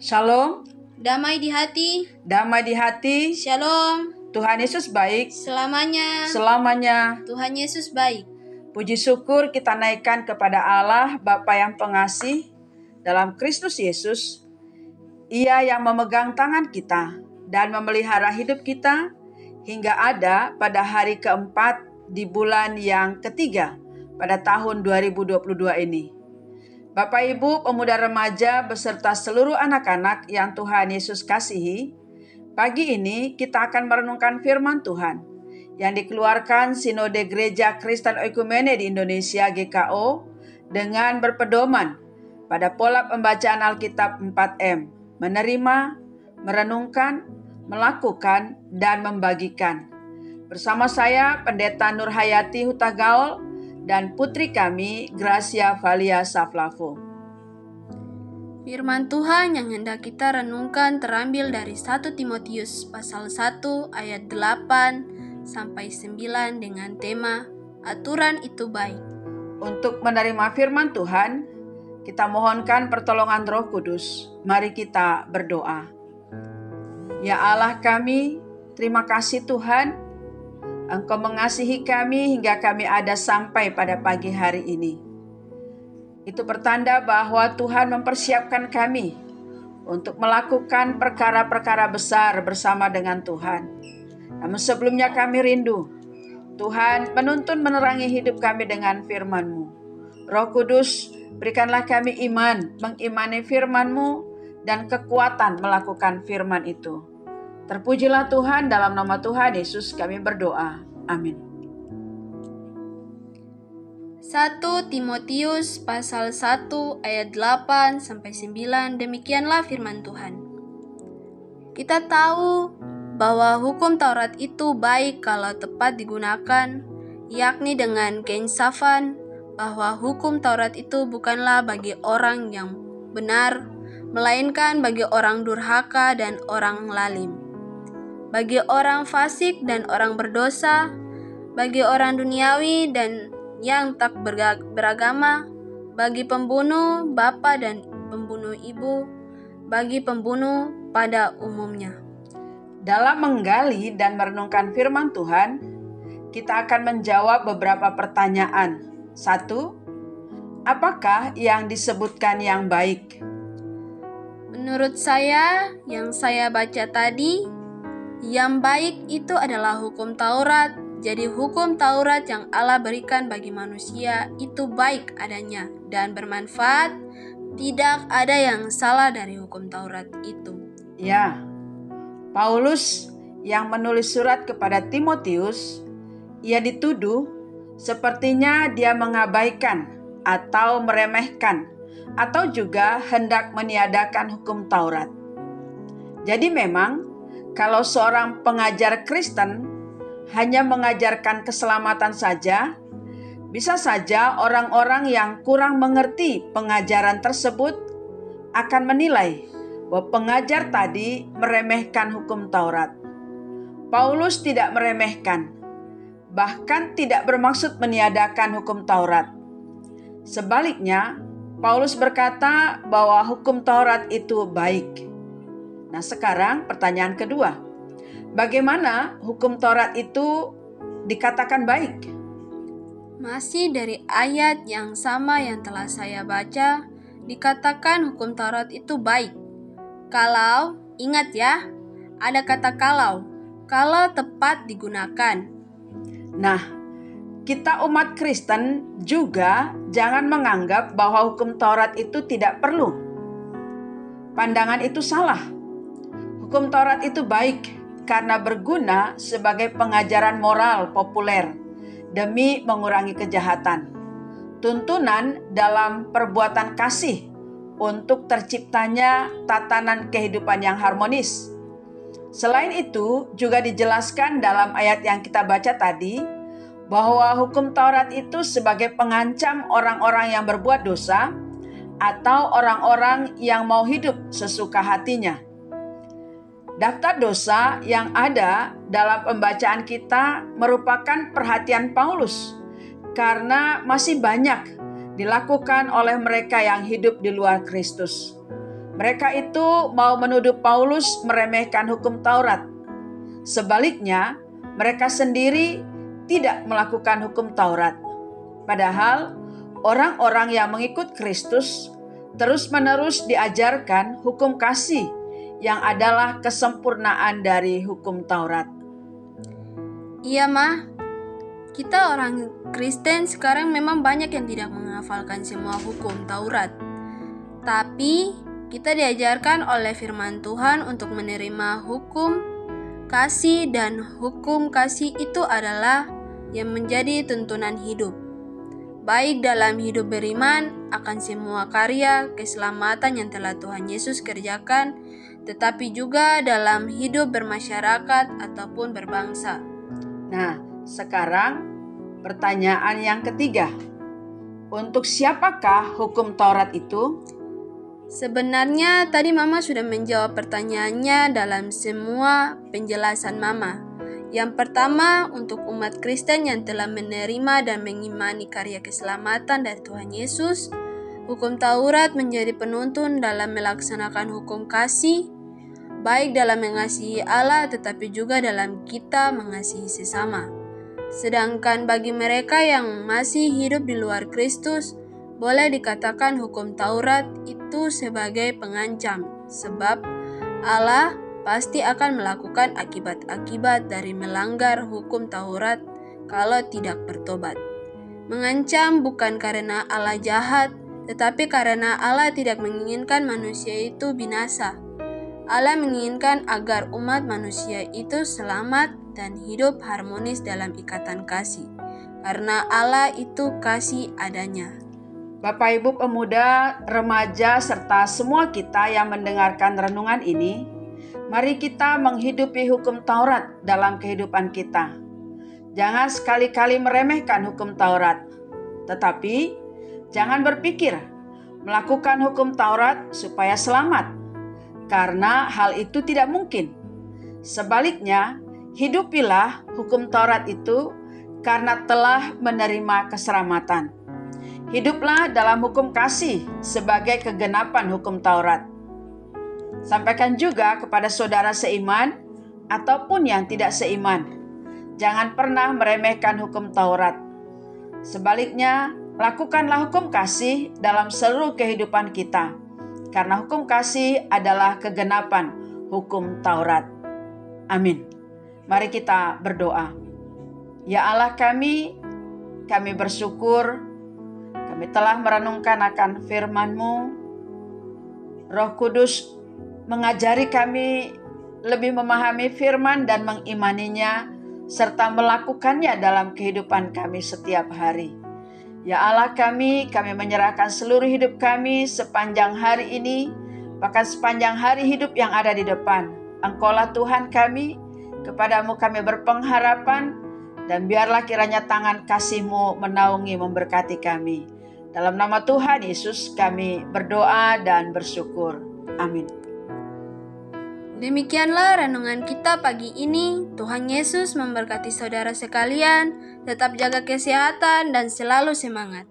Shalom, Damai di hati. damai di hati. Shalom. Tuhan Yesus baik Selamanya. selamanya. Tuhan Yesus baik. Puji syukur kita naikkan kepada Allah Bapa yang pengasih dalam Kristus Yesus. Ia yang memegang tangan kita dan memelihara hidup kita hingga ada pada hari keempat di bulan yang ketiga pada tahun 2022 ini. Bapak Ibu pemuda remaja beserta seluruh anak-anak yang Tuhan Yesus kasihi, pagi ini kita akan merenungkan firman Tuhan yang dikeluarkan Sinode Gereja Kristen Oikumene di Indonesia GKO dengan berpedoman pada pola pembacaan Alkitab 4M, menerima, merenungkan, melakukan, dan membagikan. Bersama saya Pendeta Nurhayati Hutagaol dan putri kami Gracia Valia Saflavo. Firman Tuhan yang hendak kita renungkan terambil dari 1 Timotius pasal 1 ayat 8 sampai 9 dengan tema aturan itu baik. Untuk menerima firman Tuhan, kita mohonkan pertolongan Roh Kudus. Mari kita berdoa. Ya Allah kami, terima kasih Tuhan, Engkau mengasihi kami hingga kami ada sampai pada pagi hari ini. Itu pertanda bahwa Tuhan mempersiapkan kami untuk melakukan perkara-perkara besar bersama dengan Tuhan. Namun sebelumnya kami rindu, Tuhan menuntun menerangi hidup kami dengan firman-Mu. Roh Kudus, berikanlah kami iman, mengimani firman-Mu dan kekuatan melakukan firman itu. Terpujilah Tuhan, dalam nama Tuhan Yesus kami berdoa. Amin. 1 Timotius pasal 1 ayat 8 sampai 9, demikianlah firman Tuhan. Kita tahu bahwa hukum Taurat itu baik kalau tepat digunakan, yakni dengan keinsafan, bahwa hukum Taurat itu bukanlah bagi orang yang benar, melainkan bagi orang durhaka dan orang lalim, bagi orang fasik dan orang berdosa, bagi orang duniawi dan yang tak beragama, bagi pembunuh bapa dan pembunuh ibu, bagi pembunuh pada umumnya. Dalam menggali dan merenungkan firman Tuhan, kita akan menjawab beberapa pertanyaan. 1. Apakah yang disebutkan yang baik? Menurut saya, yang saya baca tadi, yang baik itu adalah hukum Taurat. Jadi hukum Taurat yang Allah berikan bagi manusia itu baik adanya dan bermanfaat. Tidak ada yang salah dari hukum Taurat itu. Ya, Paulus yang menulis surat kepada Timotius, ia dituduh sepertinya dia mengabaikan atau meremehkan atau juga hendak meniadakan hukum Taurat. Jadi memang kalau seorang pengajar Kristen hanya mengajarkan keselamatan saja, bisa saja orang-orang yang kurang mengerti pengajaran tersebut akan menilai bahwa pengajar tadi meremehkan hukum Taurat. Paulus tidak meremehkan, bahkan tidak bermaksud meniadakan hukum Taurat. Sebaliknya, Paulus berkata bahwa hukum Taurat itu baik. Nah, sekarang pertanyaan kedua. Bagaimana hukum Taurat itu dikatakan baik? Masih dari ayat yang sama yang telah saya baca, dikatakan hukum Taurat itu baik. Kalau, ingat ya, ada kata kalau tepat digunakan. Nah, kita umat Kristen juga jangan menganggap bahwa hukum Taurat itu tidak perlu. Pandangan itu salah. Hukum Taurat itu baik karena berguna sebagai pengajaran moral populer demi mengurangi kejahatan, tuntunan dalam perbuatan kasih untuk terciptanya tatanan kehidupan yang harmonis. Selain itu, juga dijelaskan dalam ayat yang kita baca tadi, bahwa hukum Taurat itu sebagai pengancam orang-orang yang berbuat dosa atau orang-orang yang mau hidup sesuka hatinya. Daftar dosa yang ada dalam pembacaan kita merupakan perhatian Paulus karena masih banyak dilakukan oleh mereka yang hidup di luar Kristus. Mereka itu mau menuduh Paulus meremehkan hukum Taurat. Sebaliknya, mereka sendiri tidak melakukan hukum Taurat. Padahal, orang-orang yang mengikut Kristus terus-menerus diajarkan hukum kasih yang adalah kesempurnaan dari hukum Taurat. Iya, Ma. Kita orang Kristen sekarang memang banyak yang tidak menghafalkan semua hukum Taurat. Tapi kita diajarkan oleh firman Tuhan untuk menerima hukum kasih, dan hukum kasih itu adalah yang menjadi tuntunan hidup. Baik dalam hidup beriman akan semua karya keselamatan yang telah Tuhan Yesus kerjakan, tetapi juga dalam hidup bermasyarakat ataupun berbangsa. Nah, sekarang pertanyaan yang ketiga. Untuk siapakah hukum Taurat itu? Sebenarnya tadi Mama sudah menjawab pertanyaannya dalam semua penjelasan Mama. Yang pertama, untuk umat Kristen yang telah menerima dan mengimani karya keselamatan dari Tuhan Yesus, hukum Taurat menjadi penuntun dalam melaksanakan hukum kasih, baik dalam mengasihi Allah tetapi juga dalam kita mengasihi sesama. Sedangkan bagi mereka yang masih hidup di luar Kristus, boleh dikatakan hukum Taurat itu sebagai pengancam, sebab Allah pasti akan melakukan akibat-akibat dari melanggar hukum Taurat kalau tidak bertobat. Mengancam bukan karena Allah jahat, tetapi karena Allah tidak menginginkan manusia itu binasa. Allah menginginkan agar umat manusia itu selamat dan hidup harmonis dalam ikatan kasih, karena Allah itu kasih adanya. Bapak Ibu pemuda, remaja, serta semua kita yang mendengarkan renungan ini, mari kita menghidupi hukum Taurat dalam kehidupan kita. Jangan sekali-kali meremehkan hukum Taurat, tetapi jangan berpikir melakukan hukum Taurat supaya selamat, karena hal itu tidak mungkin. Sebaliknya, hidupilah hukum Taurat itu karena telah menerima keselamatan. Hiduplah dalam hukum kasih sebagai kegenapan hukum Taurat. Sampaikan juga kepada saudara seiman ataupun yang tidak seiman. Jangan pernah meremehkan hukum Taurat. Sebaliknya, lakukanlah hukum kasih dalam seluruh kehidupan kita. Karena hukum kasih adalah kegenapan hukum Taurat. Amin. Mari kita berdoa. Ya Allah kami bersyukur kami telah merenungkan akan firman-Mu. Roh Kudus mengajari kami lebih memahami firman dan mengimaninya, serta melakukannya dalam kehidupan kami setiap hari. Ya Allah kami menyerahkan seluruh hidup kami sepanjang hari ini, bahkan sepanjang hari hidup yang ada di depan. Engkaulah Tuhan kami, kepadamu kami berpengharapan, dan biarlah kiranya tangan kasih-Mu menaungi memberkati kami. Dalam nama Tuhan Yesus kami berdoa dan bersyukur. Amin. Demikianlah renungan kita pagi ini. Tuhan Yesus memberkati saudara sekalian. Tetap jaga kesehatan dan selalu semangat.